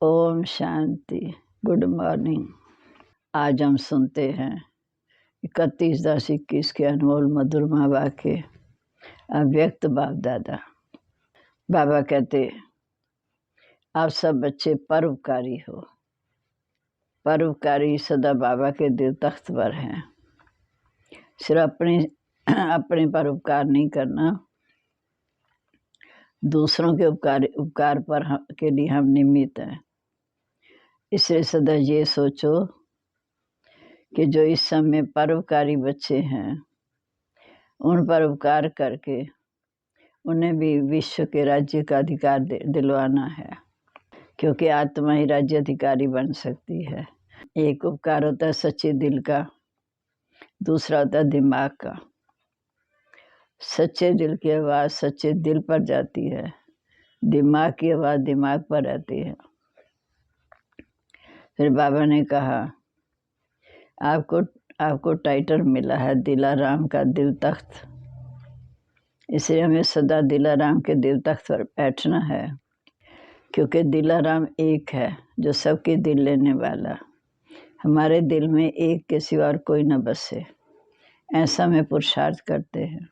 Om Shanti. Good morning. आज हम सुनते हैं 31/10/21 के अनमोल मधुरमा वाक्य अव्यक्त बाप दादा। बाबा कहते, आप सब बच्चे परोपकारी हो। परोपकारी सदा बाबा के दिल तख्त पर हैं। सिर्फ अपने परोपकार नहीं करना, दूसरों के उपकार के लिए हम निमित्त हैं। इसलिए सदा ये सोचो कि जो इस समय परोपकारी बच्चे हैं, उन पर उपकार करके उन्हें भी विश्व के राज्य का अधिकार दिलवाना है, क्योंकि आत्मा ही राज्य अधिकारी बन सकती है। एक उपकार होता है सच्चे दिल का, दूसरा होता है दिमाग का। सच्चे दिल की आवाज़ सच्चे दिल पर जाती है, दिमाग की आवाज़ दिमाग पर रहती है। फिर बाबा ने कहा, आपको टाइटल मिला है दिलाराम का दिल तख्त। इसलिए हमें सदा दिलाराम के दिल तख्त पर बैठना है, क्योंकि दिलाराम एक है जो सबके दिल लेने वाला। हमारे दिल में एक के सिवा और कोई न बसे, ऐसा में पुरुषार्थ करते हैं।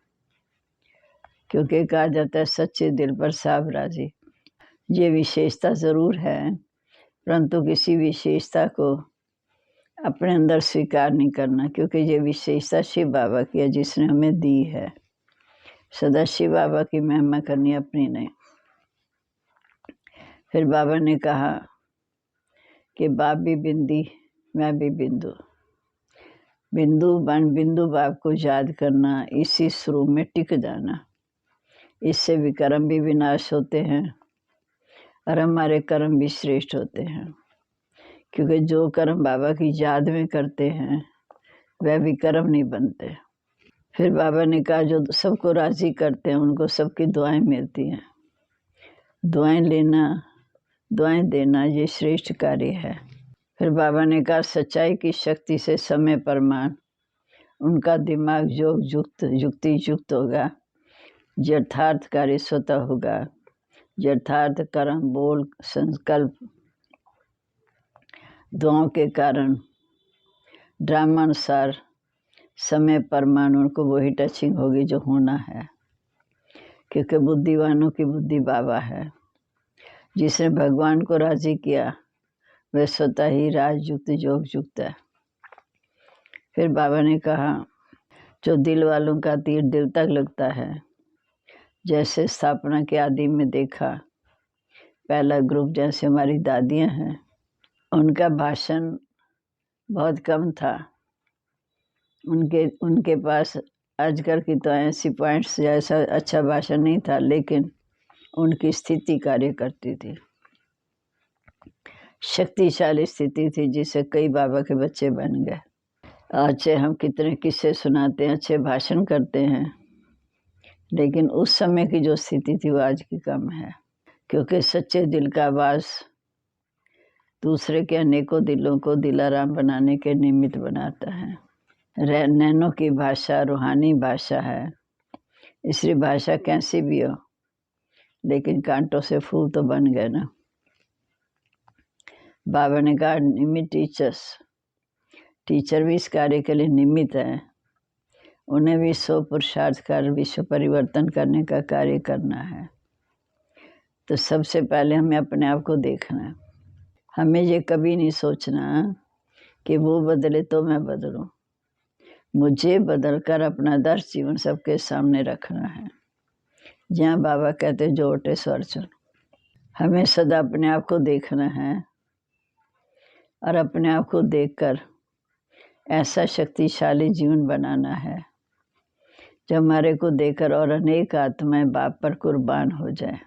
क्योंकि कहा जाता है सच्चे दिल पर साब राजी। ये विशेषता ज़रूर है, परंतु किसी विशेषता को अपने अंदर स्वीकार नहीं करना, क्योंकि ये विशेषता शिव बाबा की है जिसने हमें दी है। सदा शिव बाबा की महिमा करनी, अपनी नहीं। फिर बाबा ने कहा कि बाप भी बिंदी, मैं भी बिंदु। बिंदु बाप को याद करना, इसी स्वरूप में टिक जाना। इससे विकर्म भी विनाश होते हैं और हमारे कर्म भी श्रेष्ठ होते हैं, क्योंकि जो कर्म बाबा की याद में करते हैं वह विकर्म नहीं बनते। फिर बाबा ने कहा जो सबको राज़ी करते हैं उनको सबकी दुआएं मिलती हैं। दुआएं लेना, दुआएं देना, ये श्रेष्ठ कार्य है। फिर बाबा ने कहा सच्चाई की शक्ति से समय प्रमाण उनका दिमाग युक्ति युक्त होगा। यथार्थ कार्य स्वतः होगा। यथार्थ कर्म, बोल, संकल्प, दुआओं के कारण ड्रामानुसार समय प्रमाण उनको वही टचिंग होगी जो होना है, क्योंकि बुद्धिवानों की बुद्धि बाबा है। जिसने भगवान को राजी किया वह स्वतः ही राजयुक्त योग युक्त है। फिर बाबा ने कहा जो दिल वालों का तीर दिल तक लगता है, जैसे स्थापना के आदि में देखा पहला ग्रुप जैसे हमारी दादियाँ हैं, उनका भाषण बहुत कम था। उनके पास आजकल की तो ऐसी पॉइंट्स जैसा अच्छा भाषण नहीं था, लेकिन उनकी स्थिति कार्य करती थी। शक्तिशाली स्थिति थी जिससे कई बाबा के बच्चे बन गए। आज से हम कितने किस्से सुनाते हैं, अच्छे भाषण करते हैं, लेकिन उस समय की जो स्थिति थी वो आज की कम है। क्योंकि सच्चे दिल का आवाज़ दूसरे के अनेकों दिलों को दिलाराम बनाने के निमित्त बनाता है। नैनो की भाषा रूहानी भाषा है, इसलिए भाषा कैसी भी हो, लेकिन कांटों से फूल तो बन गए ना। बाबा ने कहा निमित्त टीचर भी इस कार्य के लिए निमित्त हैं। उन्हें भी सो पुरुषार्थ कर विश्व परिवर्तन करने का कार्य करना है। तो सबसे पहले हमें अपने आप को देखना है। हमें ये कभी नहीं सोचना कि वो बदले तो मैं बदलूं। मुझे बदलकर अपना आदर्श जीवन सबके सामने रखना है। जहाँ बाबा कहते जो उठे स्वर चुन। हमें सदा अपने आप को देखना है और अपने आप को देखकर ऐसा शक्तिशाली जीवन बनाना है जो हमारे को देखकर और अनेक आत्माएं बाप पर कुर्बान हो जाए।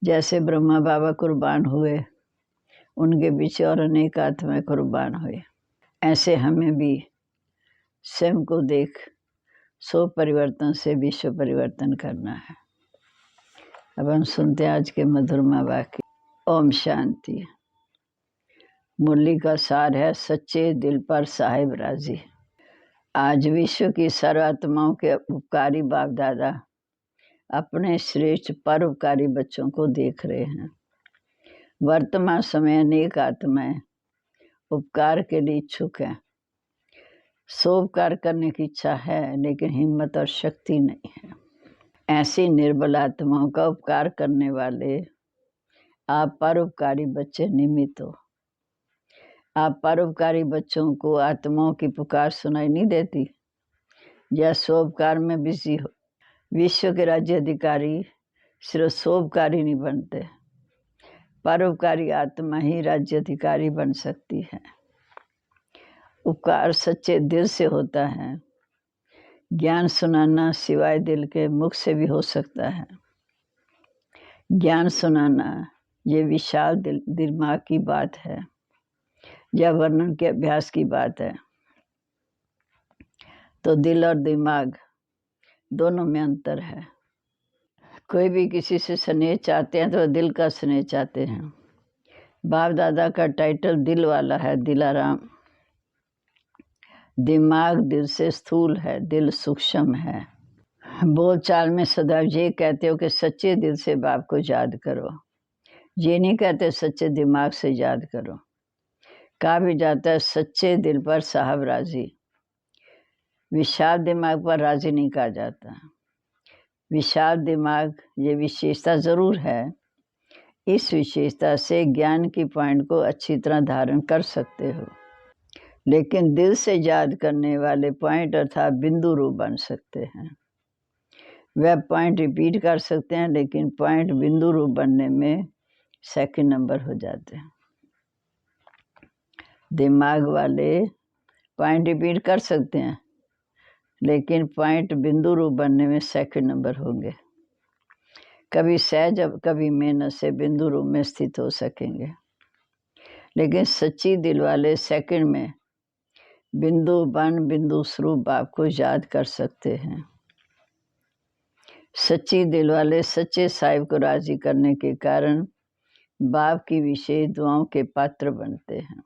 जैसे ब्रह्मा बाबा कुर्बान हुए, उनके पीछे और अनेक आत्माएं कुर्बान हुए। ऐसे हमें भी स्वयं को देख सो परिवर्तन से विश्व परिवर्तन करना है। अब हम सुनते हैं आज के मधुरमा वाक्य। ओम शांति। मुरली का सार है सच्चे दिल पर साहिब राजी। आज विश्व की सर्वात्माओं के उपकारी बाप दादा अपने श्रेष्ठ परोपकारी बच्चों को देख रहे हैं। वर्तमान समय अनेक आत्माएं उपकार के लिए इच्छुक हैं। सोपकार करने की इच्छा है लेकिन हिम्मत और शक्ति नहीं है। ऐसी निर्बल आत्माओं का उपकार करने वाले आप परोपकारी बच्चे निमित्त हो। आप परोपकारी बच्चों को आत्माओं की पुकार सुनाई नहीं देती या सोपकार में बिजी हो। विश्व के राज्य अधिकारी सिर्फ सोपकारी नहीं बनते, परोपकारी आत्मा ही राज्य अधिकारी बन सकती है। उपकार सच्चे दिल से होता है। ज्ञान सुनाना सिवाय दिल के मुख से भी हो सकता है। ज्ञान सुनाना ये विशाल दिमाग की बात है या वर्णन के अभ्यास की बात है। तो दिल और दिमाग दोनों में अंतर है। कोई भी किसी से स्नेह चाहते हैं तो दिल का स्नेह चाहते हैं। बाप दादा का टाइटल दिल वाला है, दिलाराम। दिमाग दिल से स्थूल है, दिल सूक्ष्म है। बोलचाल में सदैव ये कहते हो कि सच्चे दिल से बाप को याद करो, ये नहीं कहते सच्चे दिमाग से याद करो। कहा भी जाता है सच्चे दिल पर साहब राजी, विशाल दिमाग पर राजी नहीं कहा जाता। विशाल दिमाग ये विशेषता ज़रूर है, इस विशेषता से ज्ञान की पॉइंट को अच्छी तरह धारण कर सकते हो, लेकिन दिल से याद करने वाले पॉइंट अर्थात बिंदु रूप बन सकते हैं। वह पॉइंट रिपीट कर सकते हैं लेकिन पॉइंट बिंदु रूप बनने में सेकंड नंबर हो जाते हैं। दिमाग वाले पॉइंट रिपीट कर सकते हैं लेकिन पॉइंट बिंदु रूप बनने में सेकंड नंबर होंगे। कभी सहज कभी मेहनत से बिंदु रूप में स्थित हो सकेंगे, लेकिन सच्ची दिल वाले सेकंड में बिंदु बन बिंदु स्वरूप बाप को याद कर सकते हैं। सच्ची दिल वाले सच्चे साहिब को राजी करने के कारण बाप की विशेष दुआओं के पात्र बनते हैं।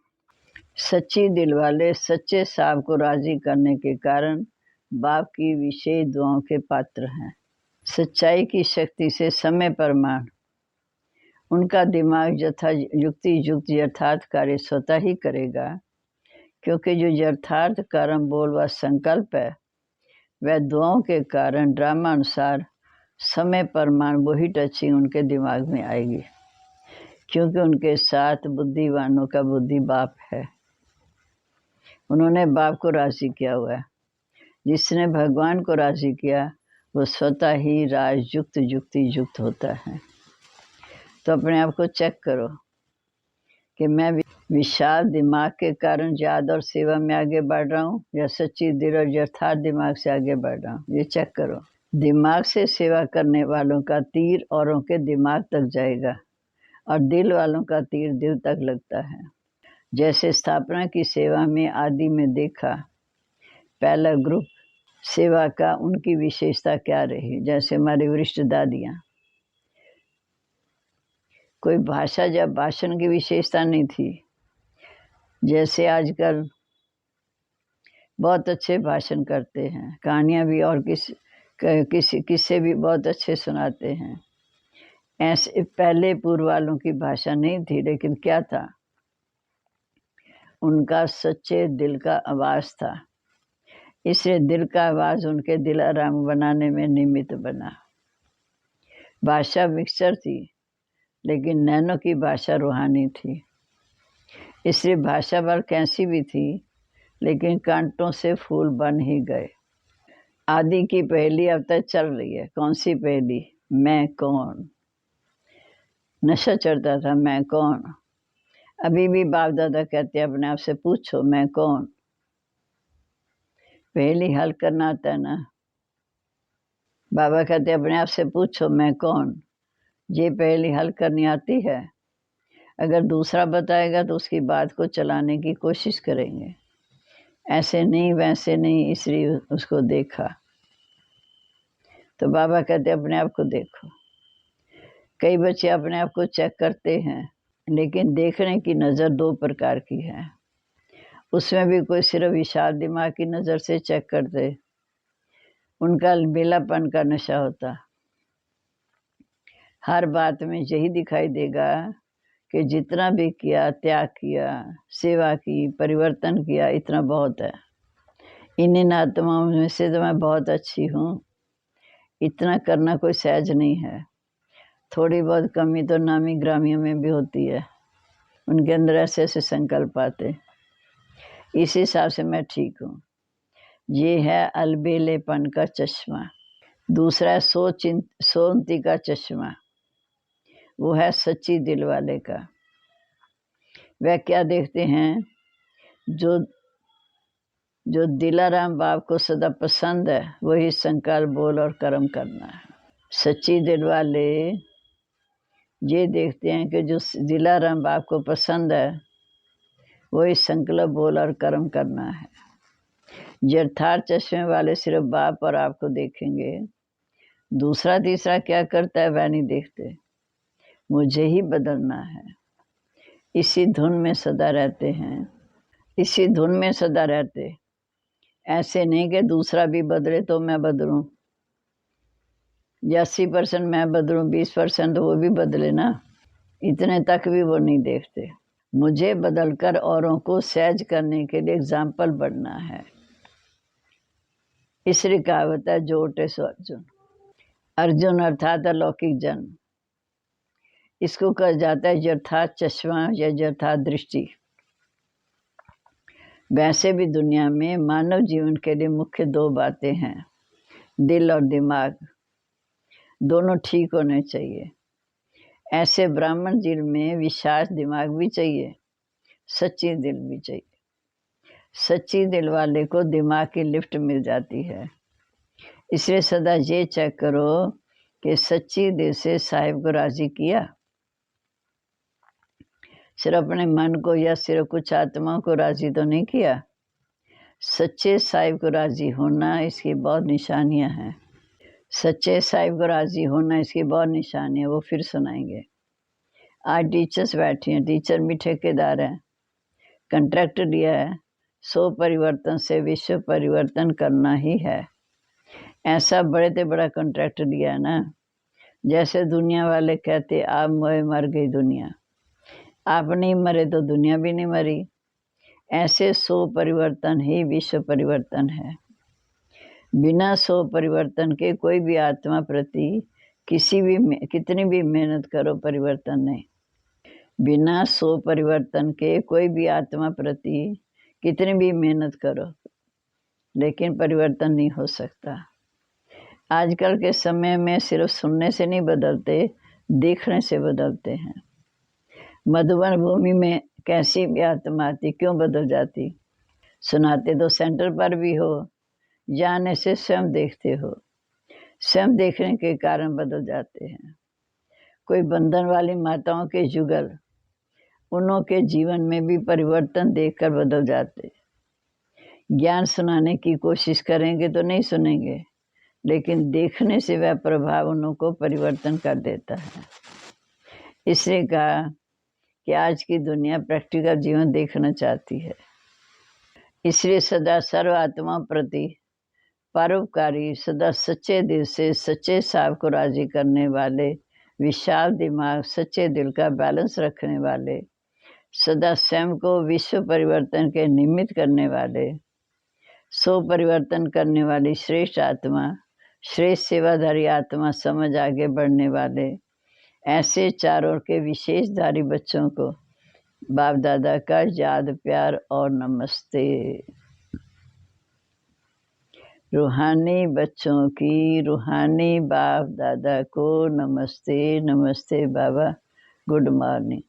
सच्ची दिल वाले सच्चे साहिब को राजी करने के कारण बाप की विशेष दुआओं के पात्र हैं। सच्चाई की शक्ति से समय प्रमाण उनका दिमाग यथा युक्ति युक्त यथार्थ कार्य स्वतः ही करेगा, क्योंकि जो यथार्थ कर्म बोल व संकल्प है वह दुआओं के कारण ड्रामा अनुसार समय प्रमाण वही टचिंग उनके दिमाग में आएगी, क्योंकि उनके साथ बुद्धिवानों का बुद्धि बाप है। उन्होंने बाप को राजी किया हुआ है। जिसने भगवान को राजी किया वो स्वतः ही राजयुक्त युक्ति युक्त होता है। तो अपने आप को चेक करो कि मैं विशाल दिमाग के कारण याद और सेवा में आगे बढ़ रहा हूँ या सच्ची दिल और यथार्थ दिमाग से आगे बढ़ रहा हूँ, ये चेक करो। दिमाग से सेवा करने वालों का तीर औरों के दिमाग तक जाएगा और दिल वालों का तीर दिल तक लगता है। जैसे स्थापना की सेवा में आदि में देखा, पहला ग्रुप सेवा का उनकी विशेषता क्या रही। जैसे हमारी वरिष्ठ दादियाँ, कोई भाषा या भाषण की विशेषता नहीं थी। जैसे आजकल बहुत अच्छे भाषण करते हैं, कहानियाँ भी और किस्से भी बहुत अच्छे सुनाते हैं। ऐसे पहले पूर्व वालों की भाषा नहीं थी, लेकिन क्या था, उनका सच्चे दिल का आवाज़ था। इसलिए दिल का आवाज़ उनके दिल आराम बनाने में निमित्त बना। भाषा मिक्सचर थी लेकिन नैनो की भाषा रूहानी थी। इसलिए भाषा भर कैसी भी थी लेकिन कांटों से फूल बन ही गए। आदि की पहेली अब तक चल रही है। कौन सी पहेली? मैं कौन। नशा चढ़ता था, मैं कौन। अभी भी बाप दादा कहते हैं अपने आप से पूछो मैं कौन। पहेली हल करना आता है ना। बाबा कहते हैं अपने आप से पूछो मैं कौन। ये पहेली हल करनी आती है। अगर दूसरा बताएगा तो उसकी बात को चलाने की कोशिश करेंगे, ऐसे नहीं वैसे नहीं, इसलिए उसको देखा। तो बाबा कहते अपने आप को देखो। कई बच्चे अपने आप को चेक करते हैं, लेकिन देखने की नज़र दो प्रकार की है। उसमें भी कोई सिर्फ विशाल दिमाग की नज़र से चेक करते, उनका बेलापन का नशा होता। हर बात में यही दिखाई देगा कि जितना भी किया, त्याग किया, सेवा की, परिवर्तन किया, इतना बहुत है। इन आत्माओं में से तो मैं बहुत अच्छी हूँ, इतना करना कोई सहज नहीं है। थोड़ी बहुत कमी तो नामी ग्रामियों में भी होती है, उनके अंदर ऐसे ऐसे संकल्प आते, इस हिसाब से मैं ठीक हूँ। ये है अलबेलेपन का चश्मा। दूसरा है सोनती का चश्मा, वो है सच्ची दिल वाले का। वह क्या देखते हैं? जो जो दिलाराम बाप को सदा पसंद है, वही संकल्प, बोल और कर्म करना है। सच्ची दिल वाले ये देखते हैं कि जो दिलाराम बाप को पसंद है, वही संकल्प, बोल और कर्म करना है। यथार्थ चश्मे वाले सिर्फ बाप और आपको देखेंगे, दूसरा तीसरा क्या करता है वह नहीं देखते। मुझे ही बदलना है, इसी धुन में सदा रहते हैं, इसी धुन में सदा रहते। ऐसे नहीं कि दूसरा भी बदले तो मैं बदलूं, या 80% मैं बदलूं, 20% तो वो भी बदले ना, इतने तक भी वो नहीं देखते। मुझे बदलकर औरों को सहज करने के लिए एग्जाम्पल बनना है। इसलिए कहावत है, जोटे सो अर्जुन। अर्जुन अर्थात अलौकिक जन, इसको कहा जाता है यथार्थ चश्मा या यथार्थ दृष्टि। वैसे भी दुनिया में मानव जीवन के लिए मुख्य 2 बातें हैं, दिल और दिमाग, दोनों ठीक होने चाहिए। ऐसे ब्राह्मण जीवन में विशाल दिमाग भी चाहिए, सच्ची दिल भी चाहिए। सच्ची दिल वाले को दिमाग की लिफ्ट मिल जाती है। इसलिए सदा ये चेक करो कि सच्ची दिल से साहिब को राजी किया, सिर्फ अपने मन को या सिर्फ कुछ आत्माओं को राजी तो नहीं किया। सच्चे साहिब को राजी होना, इसकी बहुत निशानियां हैं। सच्चे साहिब को राजी होना, इसकी बहुत निशानियां, वो फिर सुनाएंगे। आज टीचर्स बैठी हैं, टीचर भी ठेकेदार हैं, कंट्रैक्ट लिया है, 100 परिवर्तन से विश्व परिवर्तन करना ही है। ऐसा बड़े से बड़ा कंट्रैक्ट लिया है ना, जैसे दुनिया वाले कहते आप मोए मर गई दुनिया, आप नहीं मरे तो दुनिया भी नहीं मरी। ऐसे 100 परिवर्तन ही विश्व परिवर्तन है। बिना 100 परिवर्तन के कोई भी आत्मा प्रति कितनी भी मेहनत करो, परिवर्तन नहीं। बिना 100 परिवर्तन के कोई भी आत्मा प्रति कितनी भी मेहनत करो, लेकिन परिवर्तन नहीं हो सकता। आजकल के समय में सिर्फ सुनने से नहीं बदलते, देखने से बदलते हैं। मधुबन भूमि में कैसी भी आत्मा आती, क्यों बदल जाती? सुनाते तो सेंटर पर भी हो, जाने से स्वयं देखते हो, स्वयं देखने के कारण बदल जाते हैं। कोई बंधन वाली माताओं के जुगल, उनों के जीवन में भी परिवर्तन देखकर बदल जाते। ज्ञान सुनाने की कोशिश करेंगे तो नहीं सुनेंगे, लेकिन देखने से वह प्रभाव उन्हों को परिवर्तन कर देता है। इसलिए कहा कि आज की दुनिया प्रैक्टिकल जीवन देखना चाहती है। इसलिए सदा सर्व आत्मा प्रति परोपकारी, सदा सच्चे दिल से सच्चे साहब को राजी करने वाले, विशाल दिमाग, सच्चे दिल का बैलेंस रखने वाले, सदा स्वयं को विश्व परिवर्तन के निमित्त करने वाले, 100 परिवर्तन करने वाली श्रेष्ठ आत्मा, श्रेष्ठ सेवाधारी आत्मा समझ आगे बढ़ने वाले, ऐसे चारों के विशेषधारी बच्चों को बाप दादा का याद, प्यार और नमस्ते। रूहानी बच्चों की रूहानी बाप दादा को नमस्ते। नमस्ते बाबा, गुड मॉर्निंग।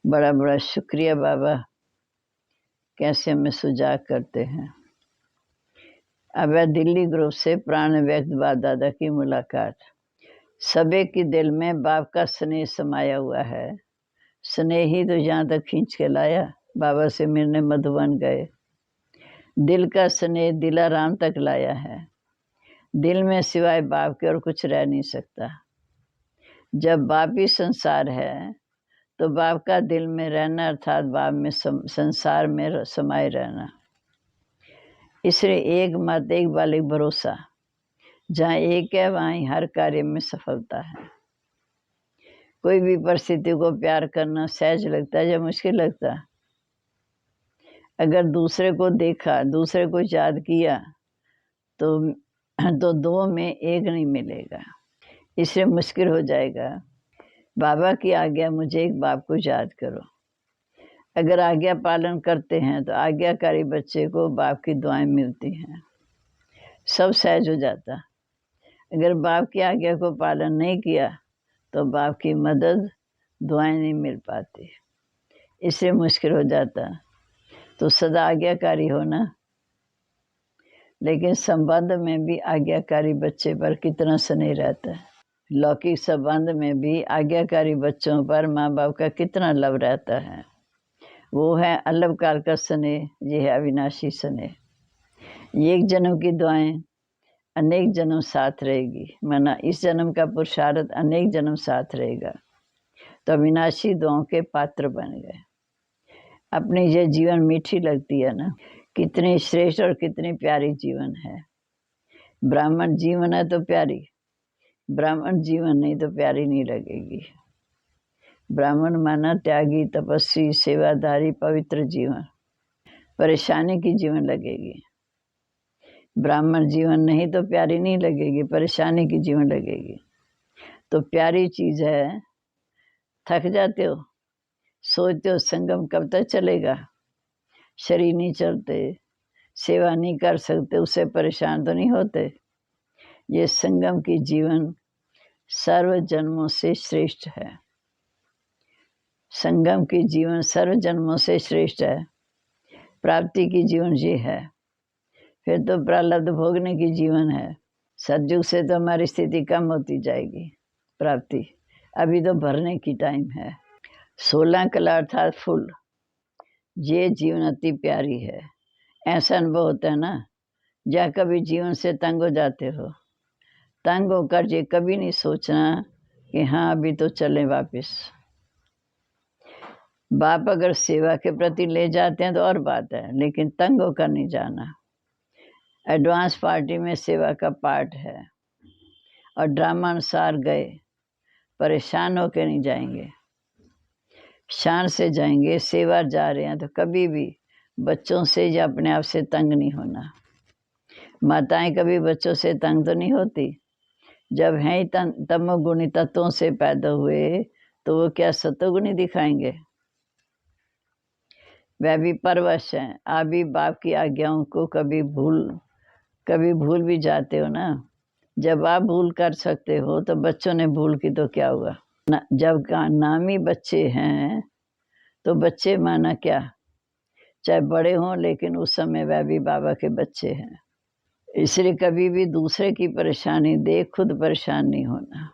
बड़ा बड़ा शुक्रिया बाबा, कैसे हमें सुजाग करते हैं। अब है दिल्ली ग्रुप से प्राण व्यक्त बाप दादा की मुलाकात। सभी की दिल में बाप का स्नेह समाया हुआ है। स्नेह ही तो यहाँ तक खींच के लाया। बाबा से मिलने मधुबन गए, दिल का स्नेह दिलाराम तक लाया है। दिल में सिवाय बाप के और कुछ रह नहीं सकता। जब बाप ही संसार है तो बाप का दिल में रहना अर्थात बाप में संसार में समाये रहना। इसलिए एक मत, एक बाल, एक भरोसा। जहाँ एक है वहीं हर कार्य में सफलता है। कोई भी परिस्थिति को प्यार करना सहज लगता है या मुश्किल लगता है? अगर दूसरे को देखा, दूसरे को याद किया तो दो में एक नहीं मिलेगा, इसलिए मुश्किल हो जाएगा। बाबा की आज्ञा, मुझे एक बाप को याद करो। अगर आज्ञा पालन करते हैं तो आज्ञाकारी बच्चे को बाप की दुआएं मिलती हैं, सब सहज हो जाता। अगर बाप की आज्ञा को पालन नहीं किया तो बाप की मदद, दुआएं नहीं मिल पाती, इसलिए मुश्किल हो जाता। तो सदा आज्ञाकारी होना, लेकिन संबंध में भी आज्ञाकारी बच्चे पर कितना स्नेह रहता है। लौकिक संबंध में भी आज्ञाकारी बच्चों पर माँ बाप का कितना लव रहता है। वो है अल्पकाल का स्नेह, ये है अविनाशी स्नेह। एक जन्म की दुआएं अनेक जन्म साथ रहेगी, माना इस जन्म का पुरुषार्थ अनेक जन्म साथ रहेगा। तो अविनाशी दुआओं के पात्र बन गए। अपनी ये जीवन मीठी लगती है ना, कितनी श्रेष्ठ और कितनी प्यारी जीवन है। ब्राह्मण जीवन है तो प्यारी, ब्राह्मण जीवन नहीं तो प्यारी नहीं लगेगी। ब्राह्मण माना त्यागी, तपस्वी, सेवाधारी, पवित्र जीवन, परेशानी की जीवन लगेगी। ब्राह्मण जीवन नहीं तो प्यारी नहीं लगेगी, परेशानी की जीवन लगेगी। तो प्यारी चीज है। थक जाते हो, सोचते हो संगम कब तक चलेगा, शरीर नहीं चलते, सेवा नहीं कर सकते, उससे परेशान तो नहीं होते। ये संगम की जीवन सर्व जन्मों से श्रेष्ठ है। संगम की जीवन सर्व जन्मों से श्रेष्ठ है। प्राप्ति की जीवन ये है। फिर तो प्रारब्ध भोगने की जीवन है। सतयुग से तो हमारी स्थिति कम होती जाएगी प्राप्ति, अभी तो भरने की टाइम है। 16 कला अर्थात फुल, ये जीवन अति प्यारी है। ऐसा अनुभव होता है ना, या कभी जीवन से तंग हो जाते हो, तंग होकर ये कभी नहीं सोचना कि हाँ अभी तो चलें वापस। बाप अगर सेवा के प्रति ले जाते हैं तो और बात है, लेकिन तंग होकर नहीं जाना। एडवांस पार्टी में सेवा का पार्ट है और ड्रामा अनुसार गए, परेशान होकर नहीं जाएंगे, शान से जाएंगे। सेवा जा रहे हैं तो कभी भी बच्चों से या अपने आप से तंग नहीं होना। माताएं कभी बच्चों से तंग तो नहीं होती। जब हैं ही तमोगुणी तत्वों से पैदा हुए तो वो क्या सतोगुणी दिखाएंगे? वह भी परवश हैं। आप भी बाप की आज्ञाओं को कभी भूल भी जाते हो ना। जब आप भूल कर सकते हो तो बच्चों ने भूल की तो क्या हुआ ना। जब नामी बच्चे हैं तो बच्चे माना क्या, चाहे बड़े हों, लेकिन उस समय वह भी बाबा के बच्चे हैं। इसलिए कभी भी दूसरे की परेशानी देख खुद परेशान नहीं होना।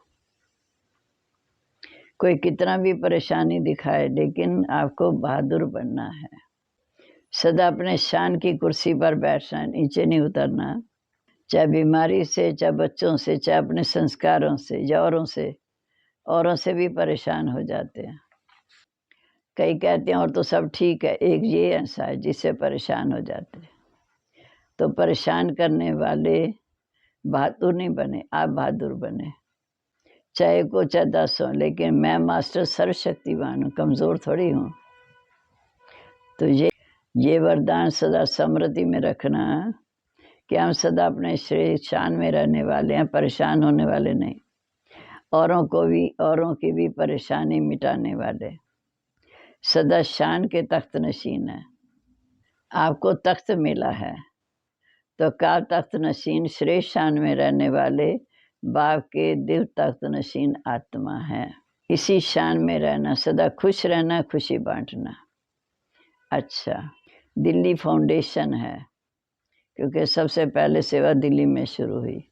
कोई कितना भी परेशानी दिखाए, लेकिन आपको बहादुर बनना है। सदा अपने शान की कुर्सी पर बैठना, नीचे नहीं उतरना। चाहे बीमारी से, चाहे बच्चों से, चाहे अपने संस्कारों से या औरों से भी परेशान हो जाते हैं। कई कहते हैं और तो सब ठीक है, एक ये ऐसा है जिससे परेशान हो जाते हैं। तो परेशान करने वाले बहादुर नहीं बने, आप बहादुर बने। चाहे को चाहे 10 हो, लेकिन मैं मास्टर सर्वशक्तिवान हूँ, कमज़ोर थोड़ी हूँ। तो ये वरदान सदा स्मृति में रखना कि हम सदा अपने श्रेष्ठ शान में रहने वाले हैं, परेशान होने वाले नहीं। औरों की भी परेशानी मिटाने वाले, सदा शान के तख्त नशीन है। आपको तख्त मिला है तो का तख्त नशीन श्रेष्ठ शान में रहने वाले बाप के दिव्य तख्त नशीन आत्मा है। इसी शान में रहना, सदा खुश रहना, खुशी बांटना। अच्छा, दिल्ली फाउंडेशन है, क्योंकि सबसे पहले सेवा दिल्ली में शुरू हुई।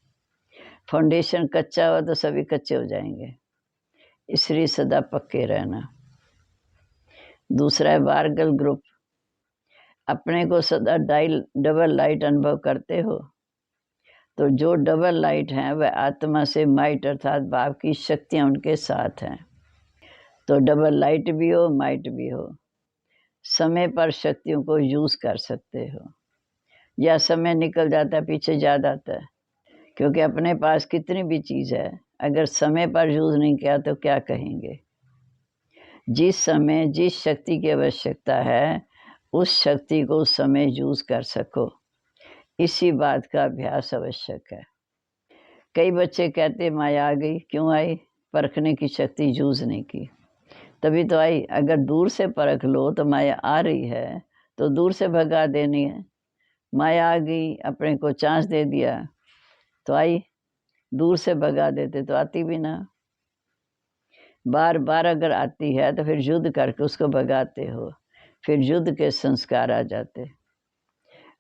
फाउंडेशन कच्चा हुआ तो सभी कच्चे हो जाएंगे, इसलिए सदा पक्के रहना। दूसरा है वारगल ग्रुप। अपने को सदा डबल लाइट अनुभव करते हो, तो जो डबल लाइट हैं वह आत्मा से माइट अर्थात बाप की शक्तियाँ उनके साथ हैं। तो डबल लाइट भी हो, माइट भी हो। समय पर शक्तियों को यूज़ कर सकते हो, या समय निकल जाता है पीछे याद आता है। क्योंकि अपने पास कितनी भी चीज़ है, अगर समय पर यूज़ नहीं किया तो क्या कहेंगे। जिस समय जिस शक्ति की आवश्यकता है उस शक्ति को उस समय यूज कर सको, इसी बात का अभ्यास आवश्यक है। कई बच्चे कहते माया आ गई, क्यों आई? परखने की शक्ति यूज नहीं की, तभी तो आई। अगर दूर से परख लो तो माया आ रही है तो दूर से भगा देनी है। माया आ गई, अपने को चांस दे दिया तो आई, दूर से भगा देते तो आती भी ना। बार बार अगर आती है तो फिर युद्ध करके उसको भगाते हो, फिर युद्ध के संस्कार आ जाते।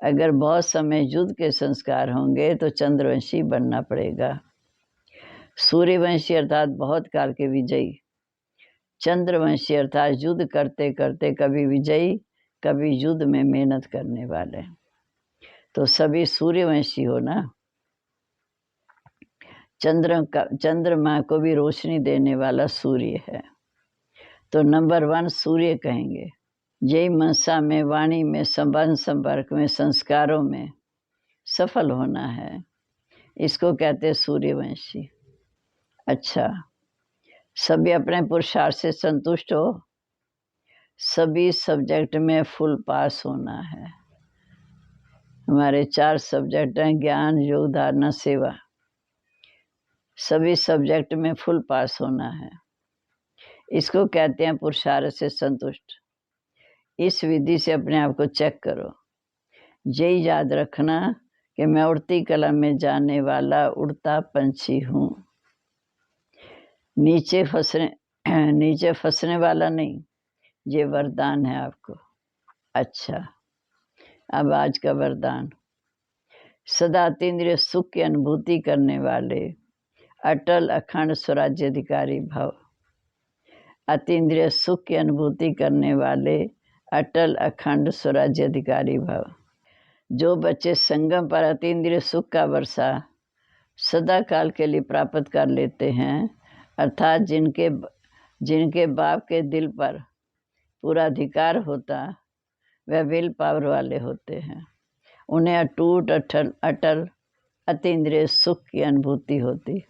अगर बहुत समय युद्ध के संस्कार होंगे तो चंद्रवंशी बनना पड़ेगा। सूर्यवंशी अर्थात बहुत काल के विजयी, चंद्रवंशी अर्थात युद्ध करते करते कभी विजयी कभी युद्ध में मेहनत करने वाले। तो सभी सूर्यवंशी हो ना। चंद्रमा को भी रोशनी देने वाला सूर्य है, तो नंबर 1 सूर्य कहेंगे। यही मनसा में, वाणी में, संबंध संपर्क में, संस्कारों में सफल होना है, इसको कहते हैं सूर्यवंशी। अच्छा, सभी अपने पुरुषार्थ से संतुष्ट हो, सभी सब्जेक्ट में फुल पास होना है। हमारे 4 सब्जेक्ट हैं, ज्ञान, योग, धारणा, सेवा। सभी सब्जेक्ट में फुल पास होना है, इसको कहते हैं पुरुषार्थ से संतुष्ट। इस विधि से अपने आप को चेक करो। यही याद रखना कि मैं उड़ती कला में जाने वाला उड़ता पंछी हूँ, नीचे फंसने वाला नहीं। ये वरदान है आपको। अच्छा, अब आज का वरदान। सदा अतीन्द्रिय सुख की अनुभूति करने वाले अटल अखंड स्वराज्य अधिकारी भव। अतीन्द्रिय सुख की अनुभूति करने वाले अटल अखंड स्वराज्य अधिकारी भव। जो बच्चे संगम पर अतीन्द्रिय सुख का वर्षा सदा काल के लिए प्राप्त कर लेते हैं, अर्थात जिनके बाप के दिल पर पूरा अधिकार होता, वह विल पावर वाले होते हैं। उन्हें अटूट अटल अतीन्द्रिय सुख की अनुभूति होती।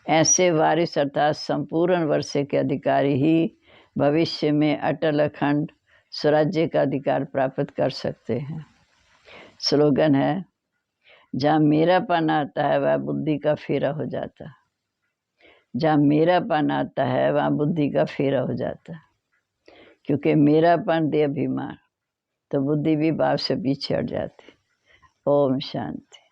ऐसे वारिस अर्थात संपूर्ण वर्षे के अधिकारी ही भविष्य में अटल अखंड स्वराज्य का अधिकार प्राप्त कर सकते हैं। स्लोगन है, जहाँ मेरापन आता है वह बुद्धि का फेरा हो जाता। जहाँ मेरापन आता है वहाँ बुद्धि का फेरा हो जाता, क्योंकि मेरापन दे अभिमान, तो बुद्धि भी बाप से पीछे हट जाती। ओम शांति।